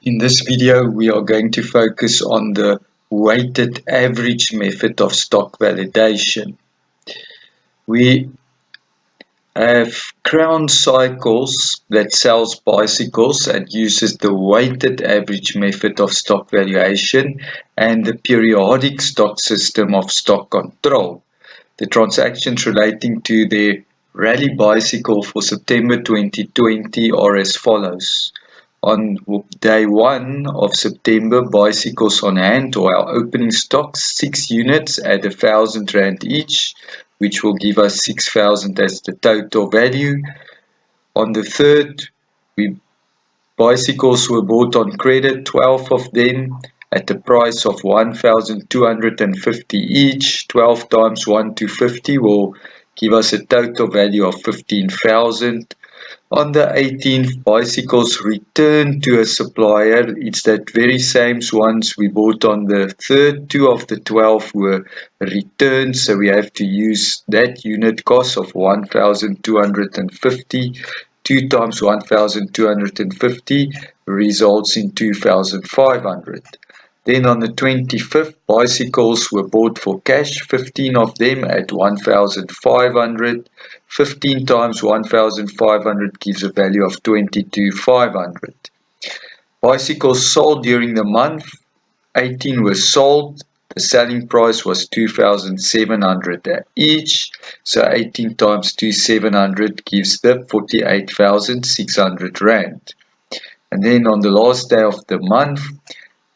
In this video, we are going to focus on the weighted average method of stock validation. We have Crown Cycles that sells bicycles and uses the weighted average method of stock valuation and the periodic stock system of stock control. The transactions relating to the rally bicycle for September 2020 are as follows. On day 1 of September, bicycles on hand or our opening stock 6 units at R1,000 each, which will give us 6,000 as the total value. On the 3rd, bicycles were bought on credit, 12 of them at the price of 1,250 each. 12 times 1,250 will give us a total value of 15,000. On the 18th, bicycles returned to a supplier. It's that very same ones we bought on the 3rd. 2 of the 12 were returned, so we have to use that unit cost of 1,250. 2 times 1,250 results in 2,500. Then on the 25th, bicycles were bought for cash, 15 of them at 1,500. 15 times 1,500 gives a value of 22,500. Bicycles sold during the month, 18 were sold. The selling price was 2,700 each, so 18 times 2,700 gives the 48,600 rand. And then on the last day of the month,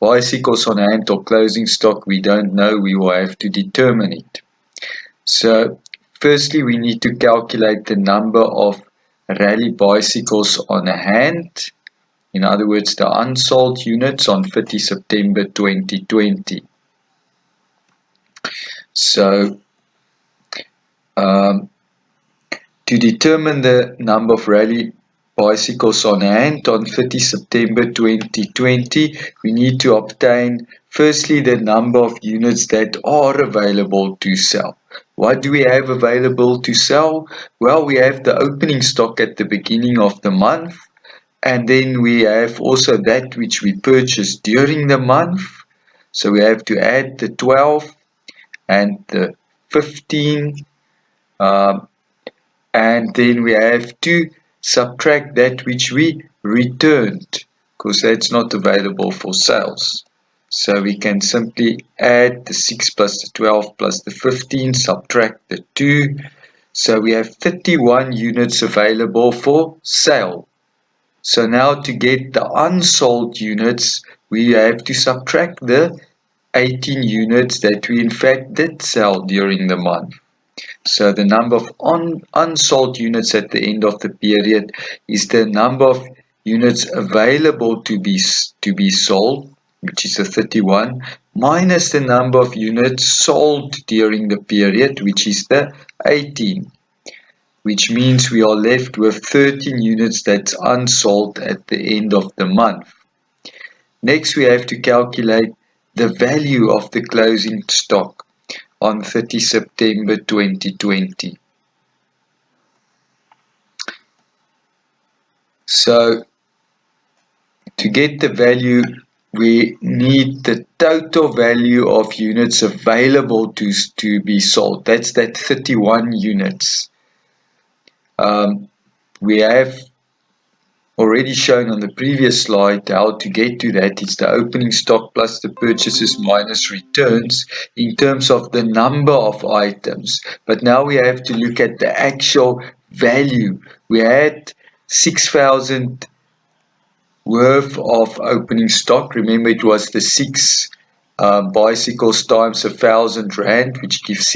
bicycles on hand or closing stock, we don't know, we will have to determine it. So firstly, we need to calculate the number of rally bicycles on hand. In other words, the unsold units on 30 September 2020. So to determine the number of rally bicycles on hand on 30 September 2020, we need to obtain firstly the number of units that are available to sell. What do we have available to sell? Well, we have the opening stock at the beginning of the month, and then we have also that which we purchased during the month. So we have to add the 12 and the 15, and then we have to subtract that which we returned, because that's not available for sales. So we can simply add the 6 plus the 12 plus the 15, subtract the 2. So we have 31 units available for sale. So now to get the unsold units, we have to subtract the 18 units that we in fact did sell during the month. So the number of unsold units at the end of the period is the number of units available to be sold, which is the 31, minus the number of units sold during the period, which is the 18, which means we are left with 13 units that's unsold at the end of the month. Next, we have to calculate the value of the closing stock on 30 September 2020. So to get the value, we need the total value of units available to be sold. That's that 31 units. We have already shown on the previous slide how to get to that. It's the opening stock plus the purchases minus returns in terms of the number of items. But now we have to look at the actual value. We had 6,000 worth of opening stock. Remember, it was the 6 bicycles times 1,000 rand, which gives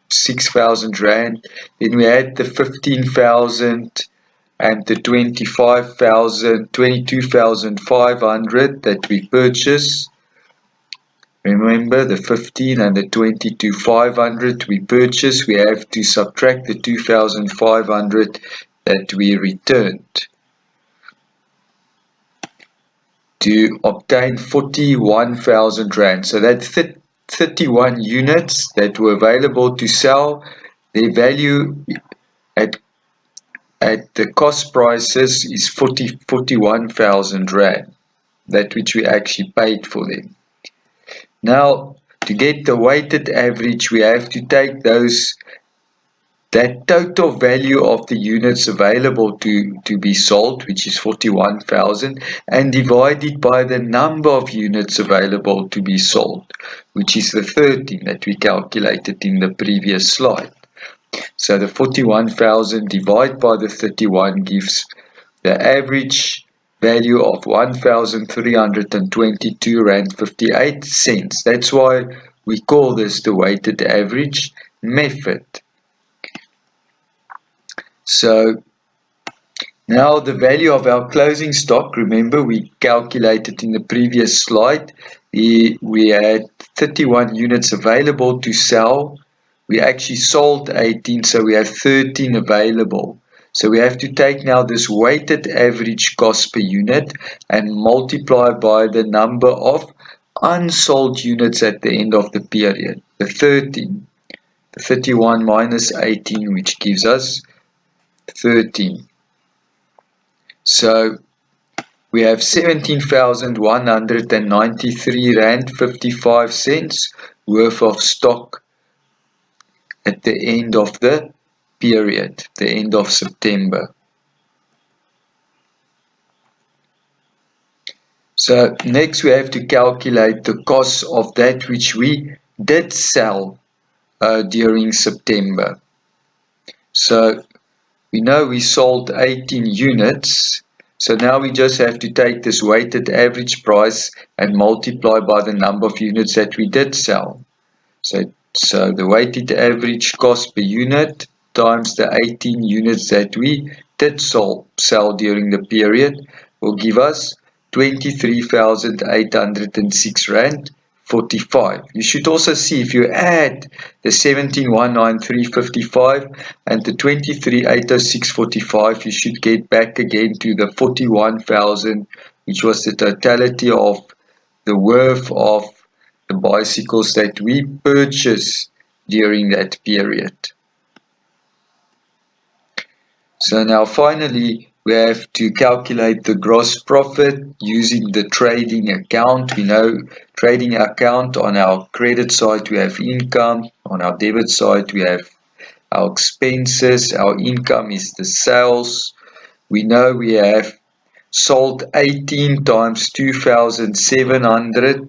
6,000 rand. Then we had the 15,000 and the 22,500 that we purchased. Remember, the 15 and the 22,500 we purchased, we have to subtract the 2,500 that we returned to obtain 41,000 rand. So that 31 units that were available to sell, their value at the cost prices is 41,000 rand. that which we actually paid for them. Now, to get the weighted average, we have to take that total value of the units available to be sold, which is 41,000, and divide it by the number of units available to be sold, which is the 13 that we calculated in the previous slide. So the 41,000 divided by the 31 gives the average value of 1,322 Rand 58 cents. That's why we call this the weighted average method. So now the value of our closing stock, remember we calculated in the previous slide, we had 31 units available to sell. We actually sold 18, so we have 13 available. So we have to take now this weighted average cost per unit and multiply by the number of unsold units at the end of the period, the 13. The 31 minus 18, which gives us 13. So we have 17,193 Rand 55 cents worth of stock at the end of the period, the end of September. So next we have to calculate the cost of that which we did sell during September. So we know we sold 18 units, so now we just have to take this weighted average price and multiply by the number of units that we did sell. So the weighted average cost per unit times the 18 units that we did sell during the period will give us 23,806 Rand 45. You should also see if you add the 17,193.55 and the 23,806.45, you should get back again to the 41,000, which was the totality of the worth of the bicycles that we purchased during that period. So now finally we have to calculate the gross profit using the trading account. We know trading account, on our credit side we have income, on our debit side we have our expenses. Our income is the sales. We know we have sold 18 times 2,700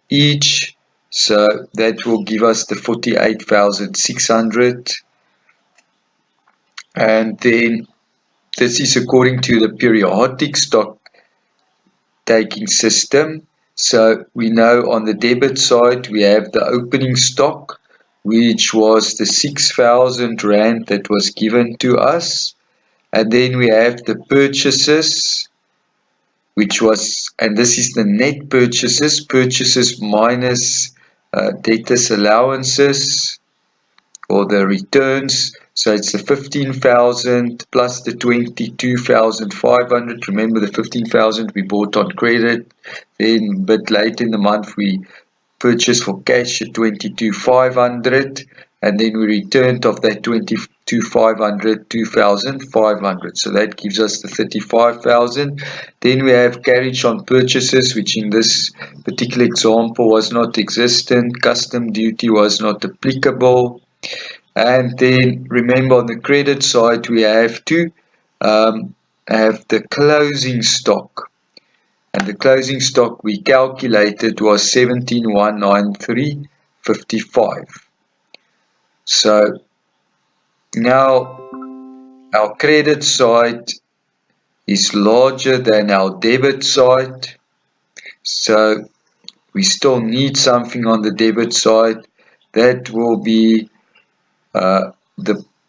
each, so that will give us the 48,600. And then this is according to the periodic stock taking system. So we know on the debit side we have the opening stock, which was the 6,000 Rand that was given to us, and then we have the purchases, which was, and this is the net purchases minus debtors allowances or the returns. So it's the 15,000 plus the 22,500. Remember the 15,000 we bought on credit, then a bit later in the month we purchased for cash at 22,500, and then we returned of that 22,500 2,500. So that gives us the 35,000. Then we have carriage on purchases, which in this particular example was not existent. Custom duty was not applicable. And then remember on the credit side we have to have the closing stock, and the closing stock we calculated was 17,193.55. So now our credit side is larger than our debit side, so we still need something on the debit side. That will be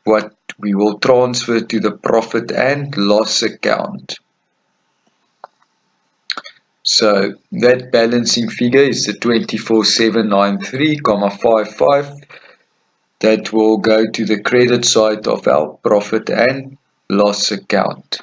what we will transfer to the profit and loss account. So that balancing figure is the 24,793.55. That will go to the credit side of our profit and loss account.